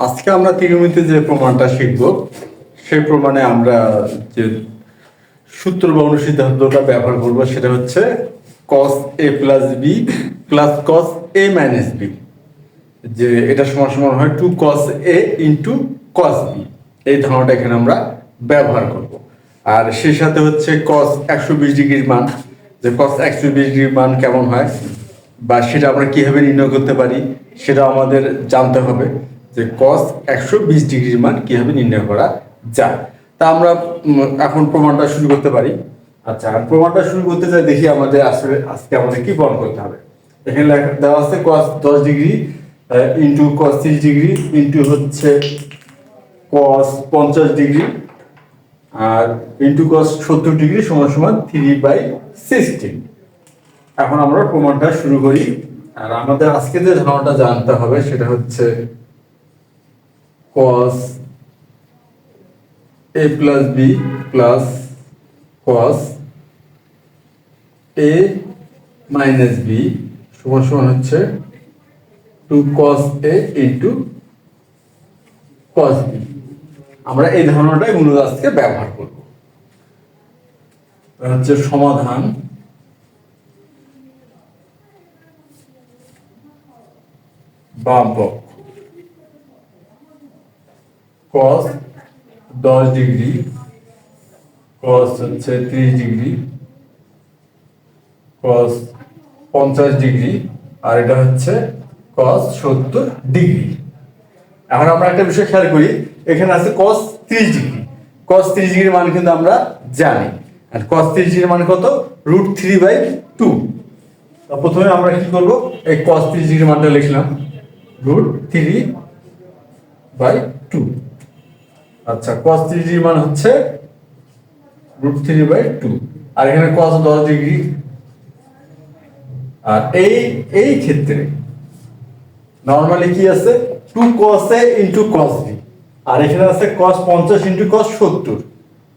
আজকে আমরা ত্রিকোণমিতির যে প্রমাণটা শিখব সেই প্রমাণে আমরা যে সূত্র বা অনুসিদ্ধান্তটা ব্যবহার করব সেটা হচ্ছে cos a plus b plus cos a minus b, যে এটা সমান সমান হয় 2 cos a into cos b। এই ধারণাটা এখানে আমরা ব্যবহার করব। আর সেই সাথে হচ্ছে cos 120 ডিগ্রির মান, যে cos 120 ডিগ্রির মান কেমন হয় বা সেটা আমরা কিভাবে নির্ণয় করতে পারি সেটা আমাদের জানতে হবে, যে cos 120 ডিগ্রির মান কিভাবে নির্ণয় করা যায়। তা আমরা এখন প্রমাণটা শুরু করতে পারি। আচ্ছা, প্রমাণটা শুরু করতে চাই, দেখি আমাদের আসলে আজকে আমাদের কি প্রমাণ করতে হবে। এখানে দেওয়া আছে cos 10 degree into cos 30 degree into হচ্ছে cos 50 ডিগ্রি আর ইন্টু cos 70 ডিগ্রি সমান সমান 3/16। এখন আমরা প্রমাণটা শুরু করি। আর আমাদের আজকে যে ধারণাটা জানতে হবে সেটা হচ্ছে cos a plus b plus cos a minus b সমান সমান হচ্ছে 2 cos a into cos b। আমরা এই ধারণাটাই মূলত আজকে ব্যবহার করব। হচ্ছে সমাধান বাম পক্ষ cos 10 ডিগ্রি cos হচ্ছে 30 ডিগ্রি cos 50 ডিগ্রি আর এটা হচ্ছে cos 70 ডিগ্রি। এখন আমরা একটা বিষয় খেয়াল করি, এখানে আছে cos 30 ডিগ্রি। cos 30 ডিগ্রির মান কিন্তু আমরা জানি, আর cos 30 ডিগ্রির মান কত? √3/2। প্রথমে আমরা কি করব, এই cos 30 ডিগ্রির মানটা লিখলাম √3/2। আচ্ছা, cos 30 ডিগ্রির মান হচ্ছে √3/2 আর এখানে cos 10 ডিগ্রি। আর এই ক্ষেত্রে নরমালি কি আছে 2 cos a into cos b আর এখানে আছে cos 50 ইনটু cos 70।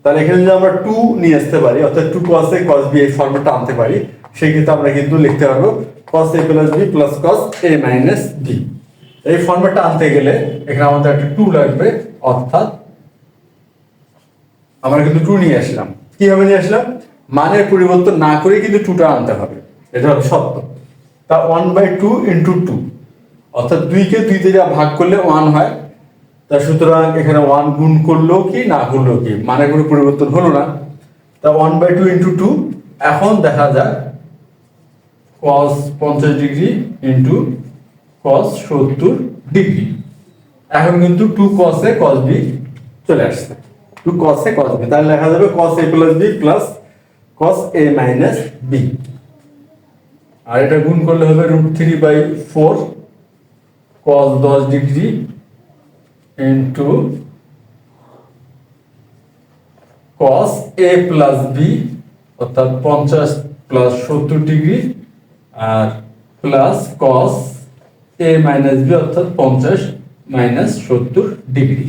তাহলে এখানে যদি আমরা 2 নিয়ে আসতে পারি, অর্থাৎ 2 cos a cos b এই ফর্মটা আনতে পারি, সেই ক্ষেত্রে আমরা কিন্তু লিখতে পারবো cos a plus b plus cos a minus b। এই ফর্মটা আনতে গেলে এখানে আমাদের একটা 2 লাগবে, অর্থাৎ আমরা কিন্তু 2 নিয়ে আসলাম। কিভাবে নিয়ে আসলাম? মানের পরিবর্তন না করে কিন্তু 2টা আনতে হবে, এটা হলো সত্য। তা 1/2 ইন্টু 2, অর্থাৎ 2 কে 2 দিয়ে ভাগ করলে 1 হয়। তা সুতরাং এখানে 1 গুণ করলেও কি না করলেও কি মানে কোনো পরিবর্তন হলো না। তা 1/2 ইন্টু 2। এখন দেখা যাক cos 50 degree into cos 70 degree. এখন কিন্তু 2 cos a cos b চলে আসছে, 2 cos a cos b। তাহলে লেখা যাবে cos a plus b plus cos a minus b। আর এটা গুণ করলে হবে √3/4 cos 10 degree into cos a plus b অর্থাৎ 50 প্লাস 70 ডিগ্রি আর plus cos a minus b অর্থাৎ 50 minus 70 degree.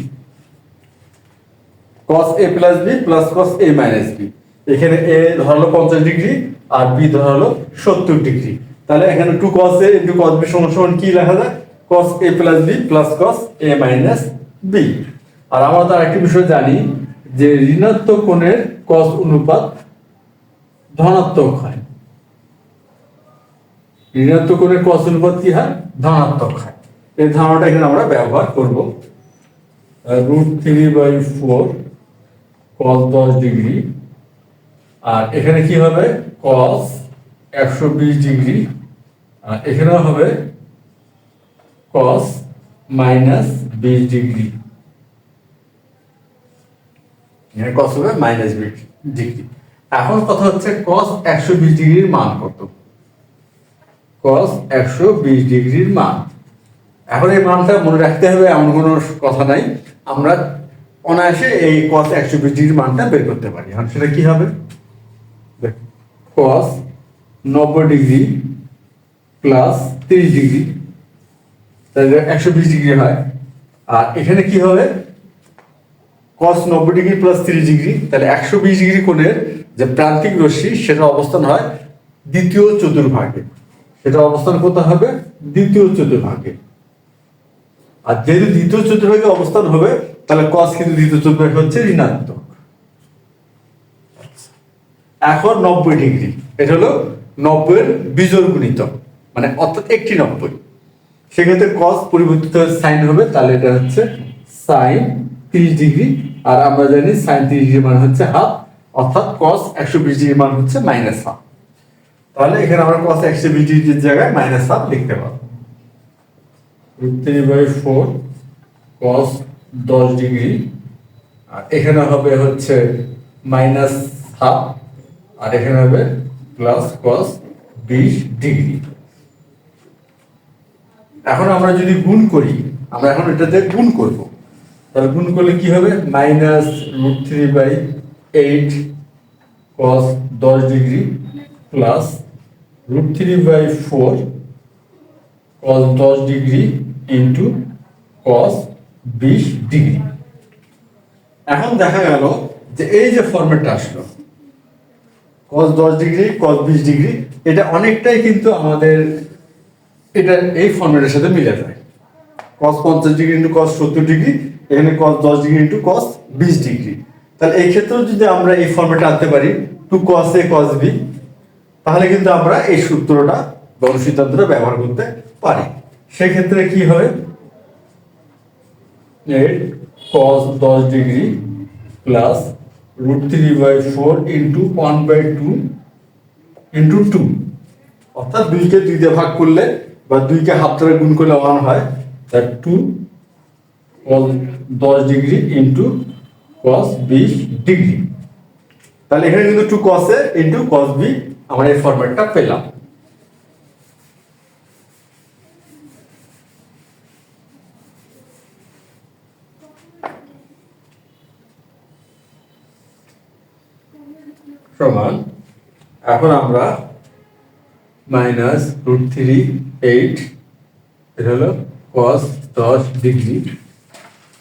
cos a plus b plus cos a minus b, এখানে a ধরলো 50 ডিগ্রি আর b ধরলো 70 ডিগ্রি। তাহলে এখানে 2 cos a into cos b সমান সমান কি লেখা যায়? cos a plus b plus cos a minus b। আর আমরা তো আরেকটি বিষয় জানি যে ঋণাত্মক কোণের cos অনুপাত ধনাত্মক হয়। ঋণাত্মক কোণের cos অনুপাত কি হয়? ধনাত্মক হয়। এই ধারণাটা এখানে আমরা ব্যবহার করব। √3/4 cos 10 ডিগ্রি আর এখানে কি হবে cos 120 ডিগ্রি আর এখানেও হবে cos মাইনাস 20 ডিগ্রি। এখানে cos হবে মাইনাস 20 ডিগ্রি। এখন কথা হচ্ছে cos 120 ডিগ্রির মান কত? cos 120 ডিগ্রির মান, এখন এই মানটা মনে রাখতে হবে এমন কোনো কথা নাই, আমরা অনায়াসে এই cos 120 ডিগ্রির মানটা বের করতে পারি। এখন সেটা কি হবে? cos 90 ডিগ্রি প্লাস 30 ডিগ্রি তাহলে 120 ডিগ্রি হয়। আর এখানে কি হবে cos 90 ডিগ্রি প্লাস 30 ডিগ্রি, তাহলে 120 ডিগ্রি কোণের যে প্রান্তিক রশ্মি সেটা অবস্থান হয় দ্বিতীয় চতুর্ভাগে। সেটা অবস্থান করতে হবে দ্বিতীয় চতুর্ভাগে। আর যেহেতু দ্বিতীয় চতুর্ভাগে অবস্থান হবে তাহলে কস কিন্তু দ্বিতীয় চতুর্ভাগে হচ্ছে ঋণাত্মক। এখন 90 ডিগ্রি, এটা হলো 90 এর বিজোড় গুণিতক, মানে অর্থাৎ একটি 90। সেক্ষেত্রে কস পরিবর্তিত হয়ে সাইন হবে, তাহলে এটা হচ্ছে সাইন 30 ডিগ্রি। আর আমরা জানি সাইন 30 ডিগ্রি মান হচ্ছে হাফ, অর্থাৎ কস 120 ডিগ্রি মান হচ্ছে মাইনাস হাফ। তাহলে এখানে আমরা কস 120 ডিগ্রির জায়গায় মাইনাস হাফ লিখতে পারবো। √3/4 কস 10 ডিগ্রি, আর এখানে হবে হচ্ছে মাইনাস হাফ, আর এখানে হবে প্লাস কস 20 ডিগ্রি। এখন আমরা যদি গুণ করি, আমরা এখন এটাতে গুণ করব, তাহলে গুণ করলে কি হবে? মাইনাস √3/8 কস 10 ডিগ্রি প্লাস √3/4 কস 10 ডিগ্রি ইন্টু কস 20 ডিগ্রি। এখন দেখা গেল যে এই যে ফর্মেটটা আসলো কস 10 ডিগ্রি কস 20 ডিগ্রি, এটা অনেকটাই কিন্তু আমাদের এটা এই ফর্মেটের সাথে মিলে যায়। কস 50 ডিগ্রি ইন্টু কস 70 ডিগ্রি, এখানে কস 10 ডিগ্রি ইন্টু কস 20 ডিগ্রি। তাহলে এই ক্ষেত্রেও যদি আমরা এই ফর্মেটে আনতে পারি 2 cos a cos b, তাহলে কিন্তু আমরা এই সূত্রটা বা অনুসিদ্ধান্তটা ব্যবহার করতে পারি। সেক্ষেত্রে কি হবে? 8 cos 10 degree plus √3/4 into 1/2 into 2, অর্থাৎ 2কে 2 দিয়ে ভাগ করলে বা 2কে হাফ ধরে গুণ করলে 1 হয়, তার 2 cos 10 degree into cos 20 degree. তাহলে এখানে কিন্তু 2 cos a into cos b আমরা এই ফরম্যাটটা পেলাম। সমান এখন আমরা মাইনাস √3/8, এটা হলো cos 10 ডিগ্রি,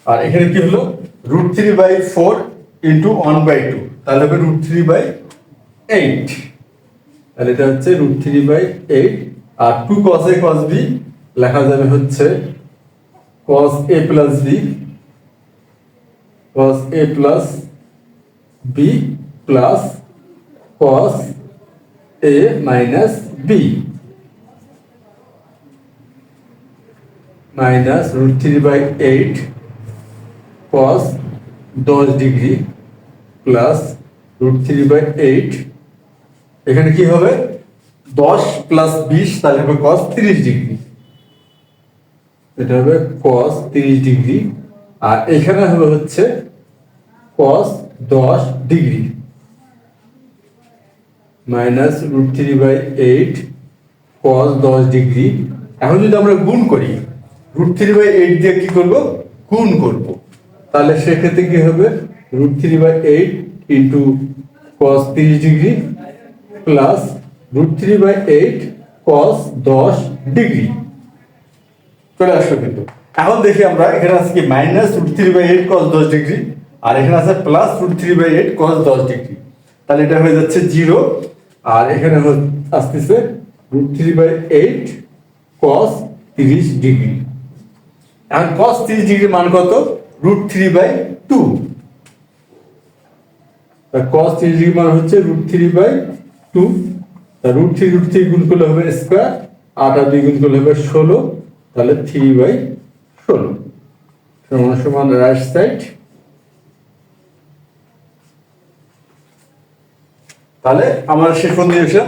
আর এখানে কি হলো √3/4 ইন্টু 1/2, তাহলে হবে √3/8, তাহলে এটা হচ্ছে √3/8। আর 2 cos a cos b লেখা যাবে হচ্ছে cos a plus b cos a plus b plus cos a minus b minus √3/8 cos 10 degree plus √3/8, এখানে কি হবে 10 প্লাস 20, তাহলে হবে cos 30 ডিগ্রি, এটা হবে cos 30 ডিগ্রি। আর এখানে হবে হচ্ছে cos 10 degree minus √3/8 cos 10 degree. এখন যদি আমরা গুণ করি √3/8 দিয়ে কি করব? গুণ করব, তাহলে সেক্ষেত্রে কি হবে √3/8 into cos 30 degree plus √3/8 cos 10 degree চলে আসলো। কিন্তু এখন দেখি আমরা এখানে আছে কি মাইনাস √3/8 cos 10 ডিগ্রি, আর এখানে আছে প্লাস √3/8 cos 10 ডিগ্রি, তাহলে এটা হয়ে যাচ্ছে 0, আর এখানে আসতেছে √3/8 cos 30 ডিগ্রি। এখন cos 30 ডিগ্রি মান কত? √3/2, cos 30 ডিগ্রি মান হচ্ছে √3/2, √3 গুণ করলে হবে স্কয়ার, 8 আর 2 গুণ করলে হবে 16, তাহলে 3/16 সমান সমান রাইট সাইড। তাহলে আমরা শেষ পর্যন্ত এসে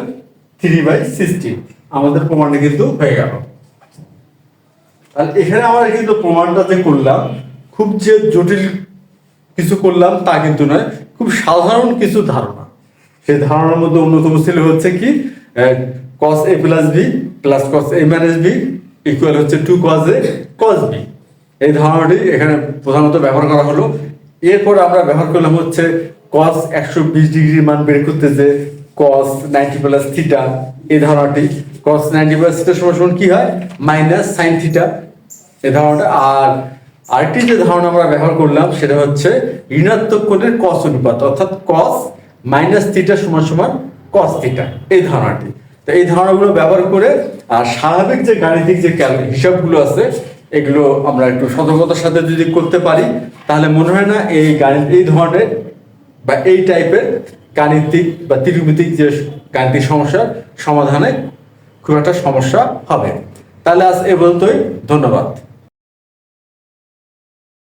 3/16 আমাদের প্রমাণটা কিন্তু হয়ে গেল। তাহলে এখানে আমরা কিন্তু প্রমাণটা যে করলাম খুব যে জটিল কিছু করলাম তা কিন্তু নয়, খুব সাধারণ কিছু ধারণা। সেই ধারণার মধ্যে অন্যতম ছিল হচ্ছে কি cos a plus b plus cos a minus b equal হচ্ছে 2 cos a cos b। এই ধারণাটি এখানে প্রধানত ব্যবহার করা হলো। এরপর আমরা ব্যবহার করলাম হচ্ছে cos 120 ডিগ্রির মান বের করতে যে cos 90 প্লাস থিটা, এই ধারণাটি cos 90 প্লাস থিটা সমান কি হয় মাইনাস sin থিটা, এই ধারণাটা। আর আরেকটি যে ধারণা আমরা ব্যবহার করলাম সেটা হচ্ছে ঋণাত্মক কোণের cos অনুপাত, অর্থাৎ cos মাইনাস থিটা সমান সমান cos থিটা, এই ধারণাটি। তো এই ধারণাগুলো ব্যবহার করে আর স্বাভাবিক যে গাণিতিক যে হিসাবগুলো আছে এগুলো আমরা একটু সতর্কতার সাথে যদি করতে পারি, তাহলে মনে হয় না এই ধরনের বা এই টাইপের গাণিতিক বা ত্রিকোণমিতিক যে গাণিতিক সমস্যার সমাধানে খুব একটা সমস্যা হবে। তাহলে আজ এ পর্যন্তই, ধন্যবাদ।